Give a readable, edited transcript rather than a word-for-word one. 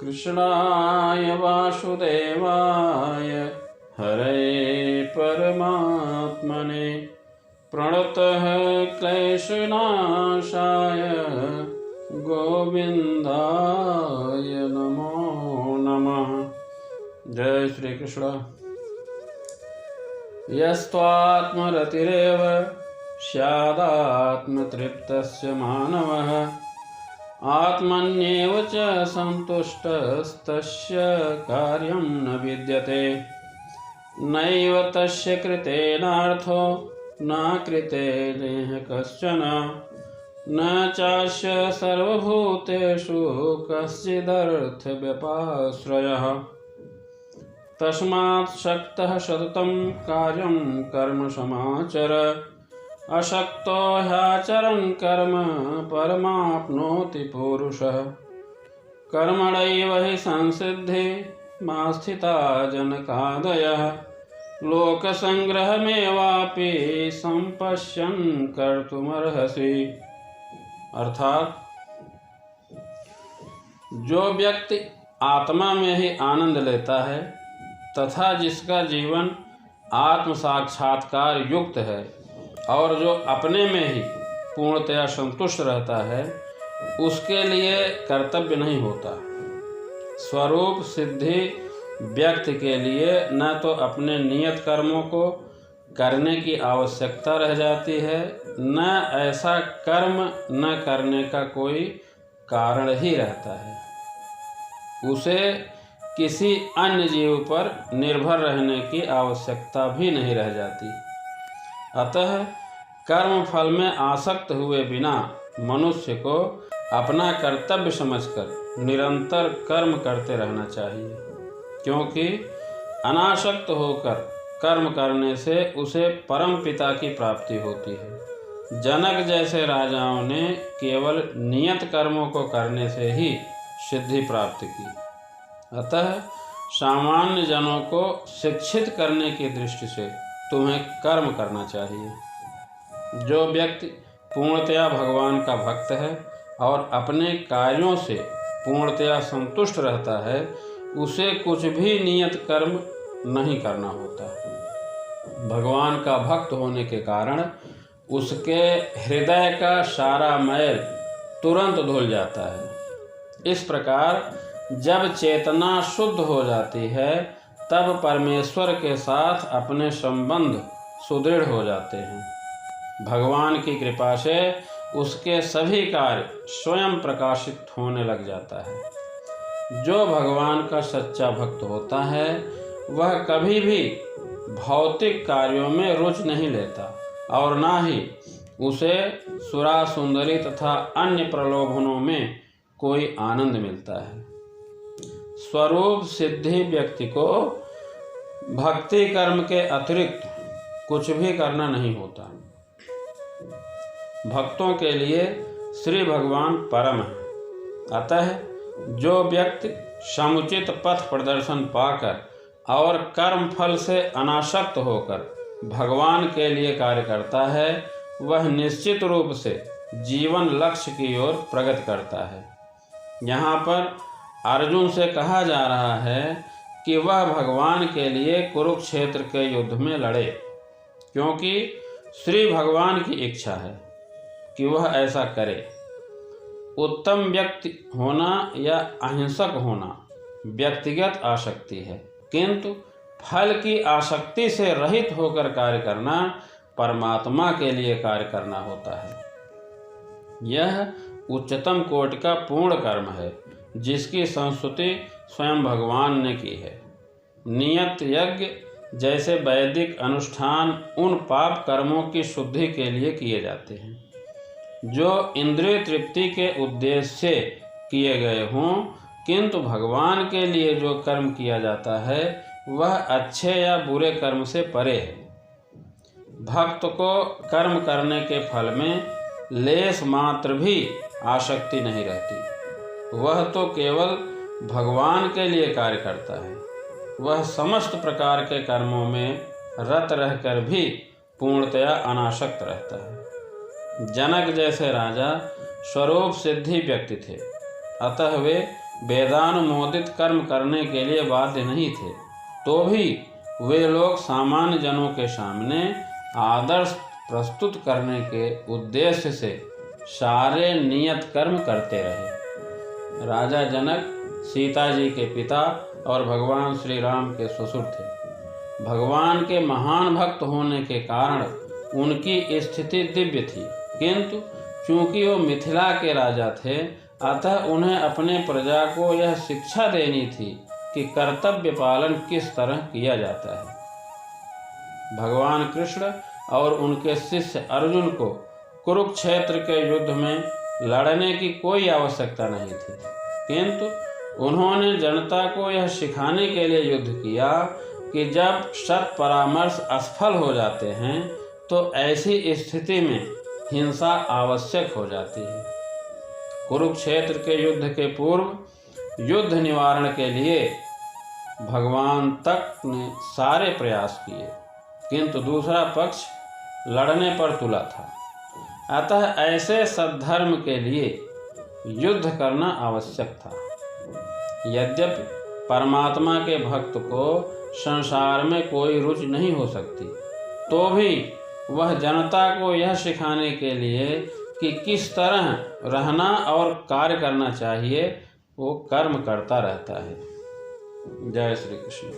कृष्णाय वासुदेवाय हरे परमात्मने प्रणतः क्लेशनाशाय गोविंदाय नमो नमः। जय श्री कृष्ण। यस्त्वात्मरतिरेव स्यादात्मतृप्तस्य मानवः आत्मन्येव च सन्तुष्टस्तस्य कार्यं न विद्यते। नैव तस्य कृतेनार्थो न कृतेनेह कश्चन न चास्य सर्वभूतेषु कश्चिदर्थव्यपाश्रयः। तस्मात् शक्तः सततं कार्यं कर्म समाचर अशक्तो ह्याचरन् कर्म परमाप्नोति पुरुषः। कर्मणैव हि संसिद्धि मा स्थिता जनकादयः लोकसंग्रहमेवापि संपश्यन् कर्तुमर्हसि। अर्थात जो व्यक्ति आत्मा में ही आनंद लेता है तथा जिसका जीवन आत्म साक्षात्कार युक्त है और जो अपने में ही पूर्णतया संतुष्ट रहता है उसके लिए कर्तव्य नहीं होता। स्वरूप सिद्धि व्यक्ति के लिए न तो अपने नियत कर्मों को करने की आवश्यकता रह जाती है न ऐसा कर्म न करने का कोई कारण ही रहता है। उसे किसी अन्य जीव पर निर्भर रहने की आवश्यकता भी नहीं रह जाती। अतः कर्म फल में आसक्त हुए बिना मनुष्य को अपना कर्तव्य समझकर निरंतर कर्म करते रहना चाहिए, क्योंकि अनासक्त होकर कर्म करने से उसे परम पिता की प्राप्ति होती है। जनक जैसे राजाओं ने केवल नियत कर्मों को करने से ही सिद्धि प्राप्त की। अतः सामान्य जनों को शिक्षित करने की दृष्टि से तुम्हें कर्म करना चाहिए। जो व्यक्ति पूर्णतया भगवान का भक्त है और अपने कार्यों से पूर्णतया संतुष्ट रहता है उसे कुछ भी नियत कर्म नहीं करना होता। भगवान का भक्त होने के कारण उसके हृदय का सारा मैल तुरंत धुल जाता है। इस प्रकार जब चेतना शुद्ध हो जाती है तब परमेश्वर के साथ अपने संबंध सुदृढ़ हो जाते हैं। भगवान की कृपा से उसके सभी कार्य स्वयं प्रकाशित होने लग जाता है। जो भगवान का सच्चा भक्त होता है वह कभी भी भौतिक कार्यों में रुचि नहीं लेता और ना ही उसे सुरा सुंदरी तथा अन्य प्रलोभनों में कोई आनंद मिलता है। स्वरूप सिद्धि व्यक्ति को भक्ति कर्म के अतिरिक्त कुछ भी करना नहीं होता। भक्तों के लिए श्री भगवान परम है। अतः जो व्यक्ति समुचित पथ प्रदर्शन पाकर और कर्म फल से अनासक्त होकर भगवान के लिए कार्य करता है वह निश्चित रूप से जीवन लक्ष्य की ओर प्रगति करता है। यहाँ पर अर्जुन से कहा जा रहा है कि वह भगवान के लिए कुरुक्षेत्र के युद्ध में लड़े, क्योंकि श्री भगवान की इच्छा है कि वह ऐसा करे। उत्तम व्यक्ति होना या अहिंसक होना व्यक्तिगत आसक्ति है, किंतु फल की आसक्ति से रहित होकर कार्य करना परमात्मा के लिए कार्य करना होता है। यह उच्चतम कोटि का पूर्ण कर्म है जिसकी संस्तुति स्वयं भगवान ने की है। नियत यज्ञ जैसे वैदिक अनुष्ठान उन पाप कर्मों की शुद्धि के लिए किए जाते हैं जो इंद्रिय तृप्ति के उद्देश्य से किए गए हों, किंतु भगवान के लिए जो कर्म किया जाता है वह अच्छे या बुरे कर्म से परे है। भक्त को कर्म करने के फल में लेस मात्र भी आसक्ति नहीं रहती। वह तो केवल भगवान के लिए कार्य करता है। वह समस्त प्रकार के कर्मों में रत रहकर भी पूर्णतया अनासक्त रहता है। जनक जैसे राजा स्वरूप सिद्धि व्यक्ति थे, अतः वे वेदानुमोदित कर्म करने के लिए बाध्य नहीं थे, तो भी वे लोग सामान्य जनों के सामने आदर्श प्रस्तुत करने के उद्देश्य से सारे नियत कर्म करते रहे। राजा जनक सीता जी के पिता और भगवान श्री राम के ससुर थे। भगवान के महान भक्त होने के कारण उनकी स्थिति दिव्य थी, किंतु चूंकि वो मिथिला के राजा थे, अतः उन्हें अपने प्रजा को यह शिक्षा देनी थी कि कर्तव्य पालन किस तरह किया जाता है। भगवान कृष्ण और उनके शिष्य अर्जुन को कुरुक्षेत्र के युद्ध में लड़ने की कोई आवश्यकता नहीं थी, किंतु उन्होंने जनता को यह सिखाने के लिए युद्ध किया कि जब सत परामर्श असफल हो जाते हैं तो ऐसी स्थिति में हिंसा आवश्यक हो जाती है। कुरुक्षेत्र के युद्ध के पूर्व युद्ध निवारण के लिए भगवान तक ने सारे प्रयास किए, किंतु दूसरा पक्ष लड़ने पर तुला था। अतः ऐसे सद्धर्म के लिए युद्ध करना आवश्यक था। यद्यपि परमात्मा के भक्त को संसार में कोई रुचि नहीं हो सकती, तो भी वह जनता को यह सिखाने के लिए कि किस तरह रहना और कार्य करना चाहिए, वो कर्म करता रहता है। जय श्री कृष्ण।